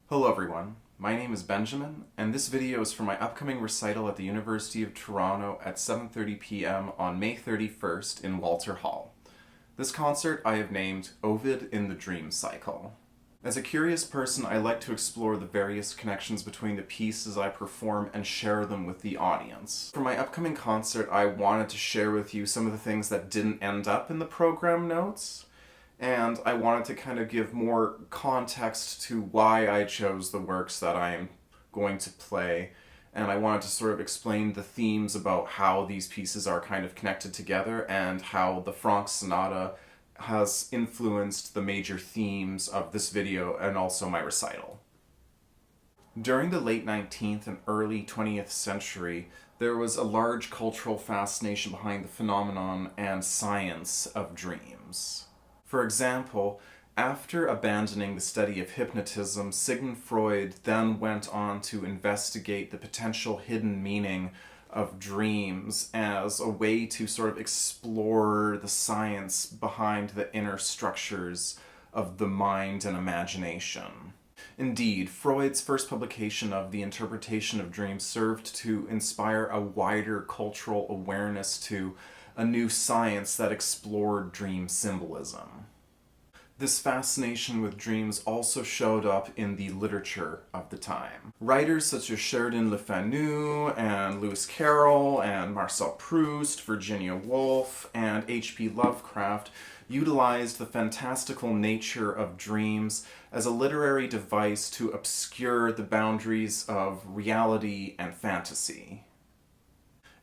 Hello everyone, my name is Benjamin, and this video is for my upcoming recital at the University of Toronto at 7:30 p.m. on May 31st in Walter Hall. This concert I have named OVID in the Dream Cycle. As a curious person, I like to explore the various connections between the pieces I perform and share them with the audience. For my upcoming concert, I wanted to share with you some of the things that didn't end up in the program notes, and I wanted to kind of give more context to why I chose the works that I'm going to play, and I wanted to sort of explain the themes about how these pieces are kind of connected together and how the Franck Sonata has influenced the major themes of this video and also my recital. During the late 19th and early 20th century, there was a large cultural fascination behind the phenomenon and science of dreams. For example, after abandoning the study of hypnotism, Sigmund Freud then went on to investigate the potential hidden meaning of dreams as a way to sort of explore the science behind the inner structures of the mind and imagination. Indeed, Freud's first publication of The Interpretation of Dreams served to inspire a wider cultural awareness to a new science that explored dream symbolism. This fascination with dreams also showed up in the literature of the time. Writers such as Sheridan Le Fanu and Lewis Carroll and Marcel Proust, Virginia Woolf, and H.P. Lovecraft utilized the fantastical nature of dreams as a literary device to obscure the boundaries of reality and fantasy.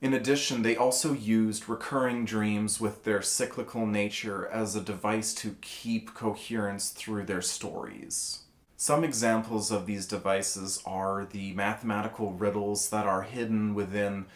In addition, they also used recurring dreams with their cyclical nature as a device to keep coherence through their stories. Some examples of these devices are the mathematical riddles that are hidden within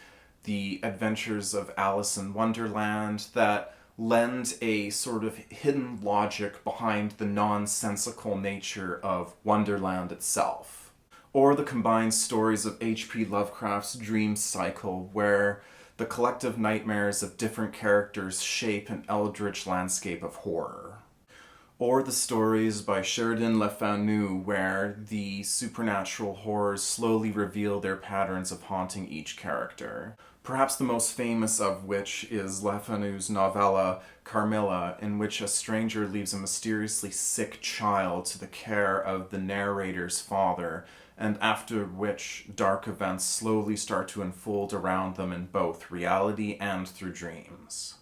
the Adventures of Alice in Wonderland that lend a sort of hidden logic behind the nonsensical nature of Wonderland itself. Or the combined stories of H.P. Lovecraft's dream cycle, where the collective nightmares of different characters shape an eldritch landscape of horror. Or the stories by Sheridan Le Fanu, where the supernatural horrors slowly reveal their patterns of haunting each character. Perhaps the most famous of which is Le Fanu's novella Carmilla, in which a stranger leaves a mysteriously sick child to the care of the narrator's father, and after which dark events slowly start to unfold around them in both reality and through dreams.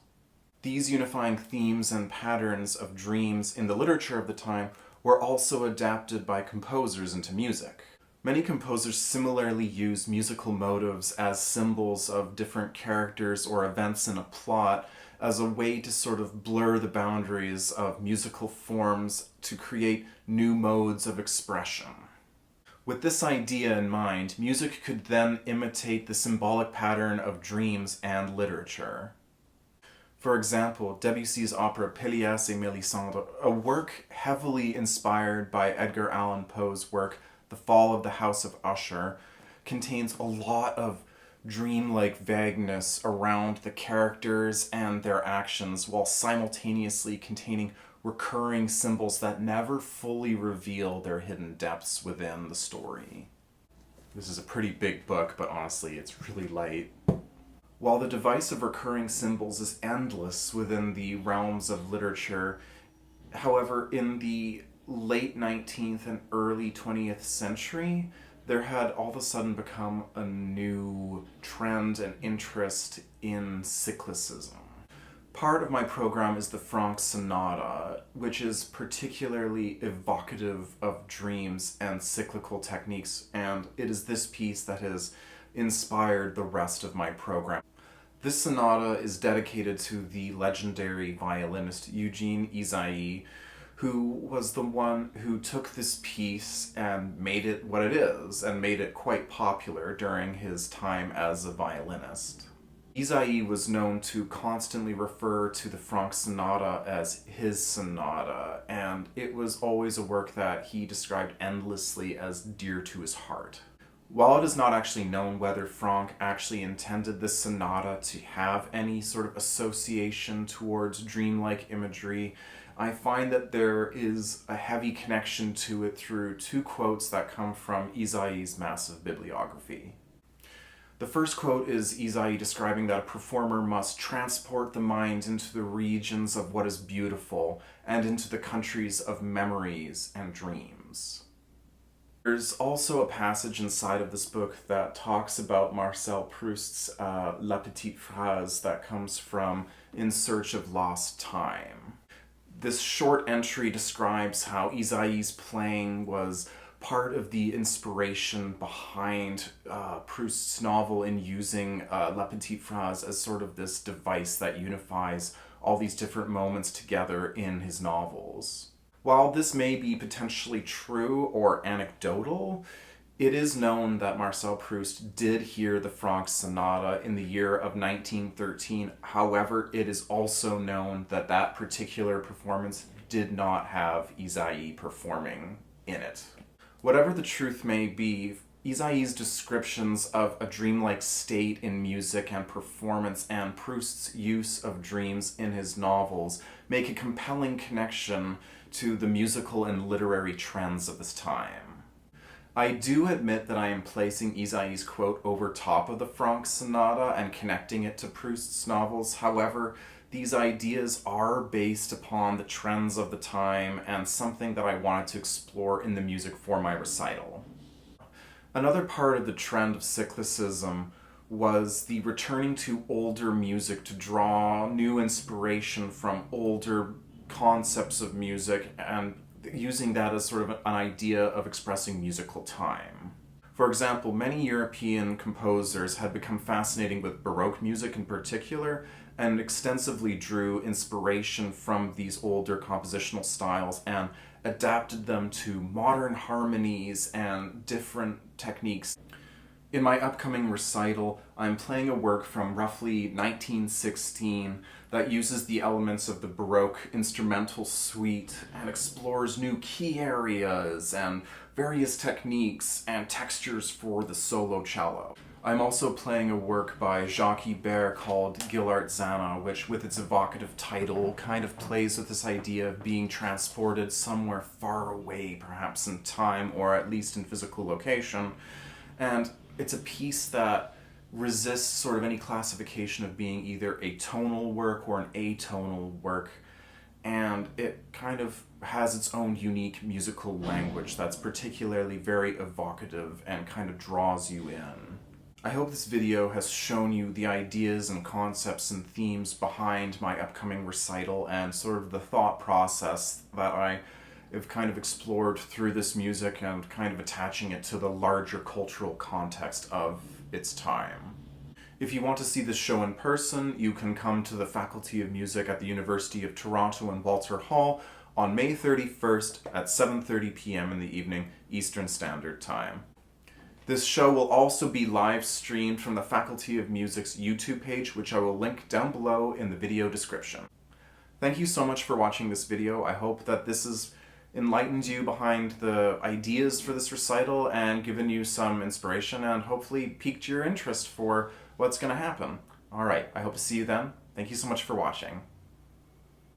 These unifying themes and patterns of dreams in the literature of the time were also adapted by composers into music. Many composers similarly used musical motives as symbols of different characters or events in a plot as a way to sort of blur the boundaries of musical forms to create new modes of expression. With this idea in mind, music could then imitate the symbolic pattern of dreams and literature. For example, Debussy's opera Pelléas et Mélisande, a work heavily inspired by Edgar Allan Poe's work The Fall of the House of Usher, contains a lot of dreamlike vagueness around the characters and their actions while simultaneously containing recurring symbols that never fully reveal their hidden depths within the story. This is a pretty big book, but honestly, it's really light. While the device of recurring symbols is endless within the realms of literature, however, in the late 19th and early 20th century, there had all of a sudden become a new trend and interest in cyclicism. Part of my program is the Franck Sonata, which is particularly evocative of dreams and cyclical techniques, and it is this piece that has inspired the rest of my program. This sonata is dedicated to the legendary violinist Eugene Ysaÿe, who was the one who took this piece and made it what it is, and made it quite popular during his time as a violinist. Ysaÿe was known to constantly refer to the Franck Sonata as his sonata, and it was always a work that he described endlessly as dear to his heart. While it is not actually known whether Franck actually intended this sonata to have any sort of association towards dreamlike imagery, I find that there is a heavy connection to it through two quotes that come from Isaï's massive bibliography. The first quote is Isaïe describing that a performer must transport the mind into the regions of what is beautiful and into the countries of memories and dreams. There's also a passage inside of this book that talks about Marcel Proust's La Petite Phrase that comes from In Search of Lost Time. This short entry describes how Isaïe's playing was part of the inspiration behind Proust's novel in using La Petite Phrase as sort of this device that unifies all these different moments together in his novels. While this may be potentially true or anecdotal, it is known that Marcel Proust did hear the Franck Sonata in the year of 1913. However, it is also known that that particular performance did not have Isaïe performing in it. Whatever the truth may be, Isaïe's descriptions of a dreamlike state in music and performance and Proust's use of dreams in his novels make a compelling connection to the musical and literary trends of this time. I do admit that I am placing Isaïe's quote over top of the Franck Sonata and connecting it to Proust's novels. However, these ideas are based upon the trends of the time and something that I wanted to explore in the music for my recital. Another part of the trend of cyclicism was the returning to older music to draw new inspiration from older concepts of music and using that as sort of an idea of expressing musical time. For example, many European composers had become fascinated with Baroque music in particular and extensively drew inspiration from these older compositional styles and adapted them to modern harmonies and different techniques. In my upcoming recital, I'm playing a work from roughly 1916 that uses the elements of the Baroque instrumental suite and explores new key areas and various techniques and textures for the solo cello. I'm also playing a work by Jacques Ibert called Gilart Zana, which with its evocative title kind of plays with this idea of being transported somewhere far away, perhaps in time or at least in physical location. And it's a piece that resists sort of any classification of being either a tonal work or an atonal work, and it kind of has its own unique musical language that's particularly very evocative and kind of draws you in. I hope this video has shown you the ideas and concepts and themes behind my upcoming recital and sort of the thought process that I have kind of explored through this music and kind of attaching it to the larger cultural context of its time. If you want to see this show in person, you can come to the Faculty of Music at the University of Toronto in Walter Hall on May 31st at 7:30 p.m. in the evening, Eastern Standard Time. This show will also be live streamed from the Faculty of Music's YouTube page, which I will link down below in the video description. Thank you so much for watching this video. I hope that this has enlightened you behind the ideas for this recital and given you some inspiration and hopefully piqued your interest for what's going to happen. Alright, I hope to see you then. Thank you so much for watching.